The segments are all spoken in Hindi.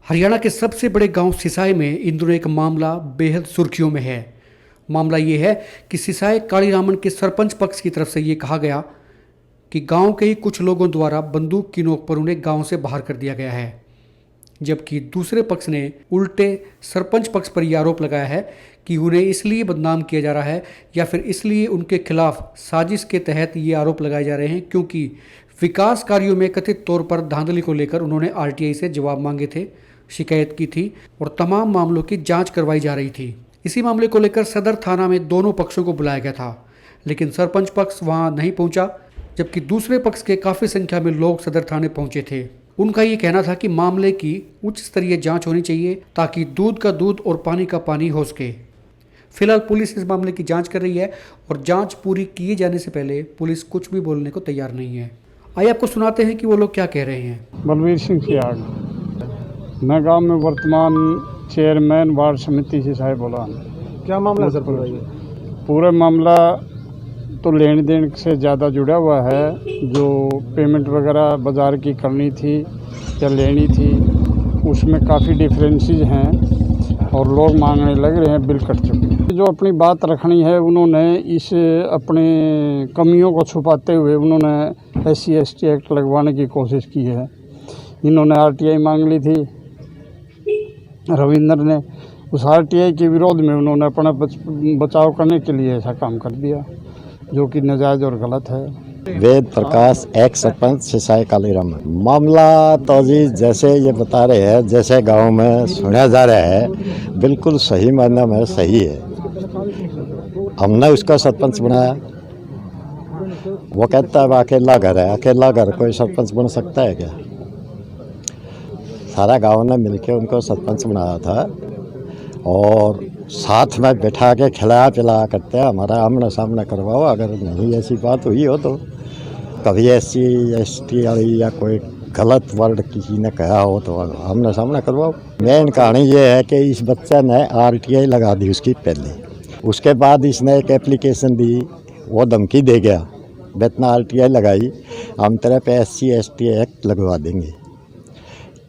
हरियाणा के सबसे बड़े गांव सिसाई में इन दिनों एक मामला बेहद सुर्खियों में है। मामला ये है कि सिसाई कालीरामन के सरपंच पक्ष की तरफ से ये कहा गया कि गांव के ही कुछ लोगों द्वारा बंदूक की नोक पर उन्हें गांव से बाहर कर दिया गया है, जबकि दूसरे पक्ष ने उल्टे सरपंच पक्ष पर यह आरोप लगाया है कि उन्हें इसलिए बदनाम किया जा रहा है या फिर इसलिए उनके खिलाफ साजिश के तहत ये आरोप लगाए जा रहे हैं क्योंकि विकास कार्यों में कथित तौर पर धांधली को लेकर उन्होंने आरटीआई से जवाब मांगे थे, शिकायत की थी और तमाम मामलों की जांच करवाई जा रही थी। इसी मामले को लेकर सदर थाना में दोनों पक्षों को बुलाया गया था, लेकिन सरपंच पक्ष वहां नहीं पहुंचा, जबकि दूसरे पक्ष के काफ़ी संख्या में लोग सदर थाने पहुंचे थे। उनका ये कहना था कि मामले की उच्च स्तरीय जांच होनी चाहिए ताकि दूध का दूध और पानी का पानी हो सके। फिलहाल पुलिस इस मामले की जांच कर रही है और जांच पूरी किए जाने से पहले पुलिस कुछ भी बोलने को तैयार नहीं है। आइए आपको सुनाते हैं कि वो लोग क्या कह रहे हैं। बलवीर सिंह सियाग, मैं गांव में वर्तमान चेयरमैन वार्ड समिति से साहब बोला। क्या मामला सर पड़ रही है? पूरा मामला तो लेन देन से ज़्यादा जुड़ा हुआ है। जो पेमेंट वगैरह बाज़ार की करनी थी या लेनी थी उसमें काफ़ी डिफरेंसेस हैं और लोग मांगने लग रहे हैं, बिल कट चुके हैं। जो अपनी बात रखनी है उन्होंने इस अपने कमियों को छुपाते हुए उन्होंने SC/ST एक्ट लगवाने की कोशिश की है। इन्होंने RTI मांग ली थी रविंद्र ने, उस RTI के विरोध में उन्होंने अपना बचाव करने के लिए ऐसा काम कर दिया जो कि नाजायज़ और गलत है। वेद प्रकाश एक्स सरपंच सिसाई कालीरामन। मामला तो जी जैसे ये बता रहे हैं, जैसे गांव में सुना जा रहा है, बिल्कुल सही मायने में सही है। हमने उसका सरपंच बनाया, वो कहता है अकेला घर है, अकेला घर कोई सरपंच बन सकता है क्या? सारा गांव ने मिलके उनको सरपंच बनाया था और साथ में बैठा के खिलाया पिलाया करते हैं, हमारा आमने सामने करवाओ। अगर नहीं ऐसी बात हुई हो तो कभी SC/ST या कोई गलत वर्ड किसी ने कहा हो तो आमने सामने करवाओ। मेन कहानी ये है कि इस बच्चे ने RTI लगा दी उसकी पहले, उसके बाद इसने एक एप्लीकेशन दी, वो धमकी दे गया बेतना RTI लगाई, हम तेरे पे SC/ST एक्ट लगवा देंगे।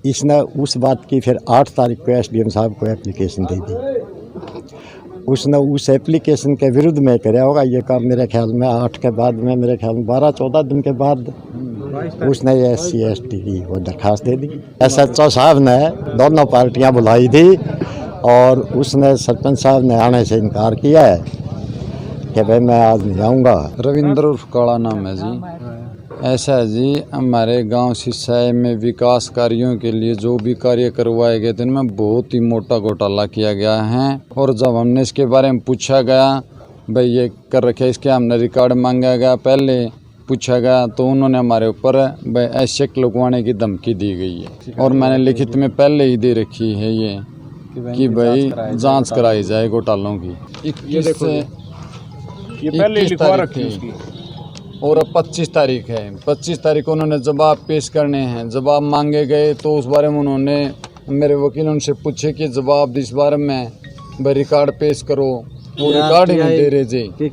इसने उस बात की फिर 8 तारीख को SDM साहब को एप्लीकेशन दे दी। उसने उस एप्लीकेशन के विरुद्ध में कराया होगा ये काम, मेरे ख्याल में 8 के बाद में, मेरे ख्याल में 12-14 दिन के बाद उसने SC/ST की वो दरख्वास्त दे दी। SHO साहब ने दोनों पार्टियां बुलाई थी और उसने सरपंच साहब ने आने से इनकार किया है कि भाई मैं आज नहीं आऊँगा। रविंद्र उर्फ काला नाम है जी। ऐसा है जी, हमारे गांव सिसाई में विकास कार्यों के लिए जो भी कार्य करवाए गए थे उनमें बहुत ही मोटा घोटाला किया गया है। और जब हमने इसके बारे में पूछा गया, भाई ये कर रखे, इसके हमने रिकॉर्ड मांगा गया, पहले पूछा गया तो उन्होंने हमारे ऊपर भाई ऐसे लगवाने की धमकी दी गई है और मैंने लिखित में पहले ही दे रखी है ये कि भाई जांच कराई जाए घोटालों की। 21 तारीख और अब 25 तारीख है। 25 तारीख को उन्होंने जवाब पेश करने हैं। जवाब मांगे गए तो उस बारे में उन्होंने, मेरे वकील उनसे पूछे कि जवाब इस बारे में भाई रिकॉर्ड पेश करो, वो रिकॉर्ड ही नहीं दे रहे जी।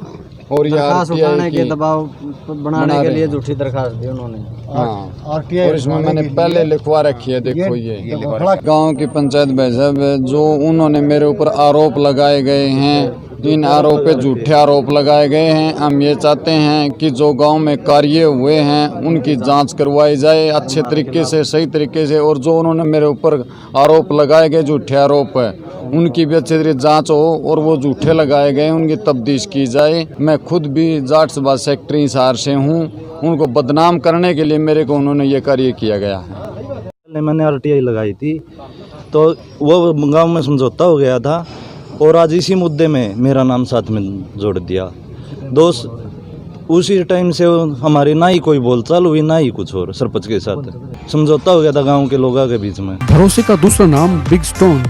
और उठाने के दबाव बनाने के लिए झूठी दरखास्त दी उन्होंने। हाँ, और इसमें मैंने पहले लिखवा रखी है, देखो ये गांव की पंचायत भाई साहब जो उन्होंने मेरे ऊपर आरोप लगाए गए हैं, इन आरोप पे झूठे आरोप लगाए गए हैं। हम ये चाहते हैं कि जो गांव में कार्य हुए हैं उनकी जांच करवाई जाए अच्छे तरीके से, सही तरीके से, और जो उन्होंने मेरे ऊपर आरोप लगाए गए झूठे आरोप है उनकी भी अच्छी तरह जांच हो और वो झूठे लगाए गए उनकी तफ्तीश की जाए। मैं खुद भी जाट सभा सेक्रेटरी हिसार से हूँ, उनको बदनाम करने के लिए मेरे को उन्होंने ये कार्य किया गया है। मैंने RTI लगाई थी तो वो गांव में समझौता हो गया था और आज इसी मुद्दे में मेरा नाम साथ में जोड़ दिया। दोस्त उसी टाइम से हमारी ना ही कोई बोलचाल हुई ना ही कुछ और, सरपंच के साथ समझौता हो गया था गांव के लोगों के बीच में। भरोसे का दूसरा नाम बिग स्टोन।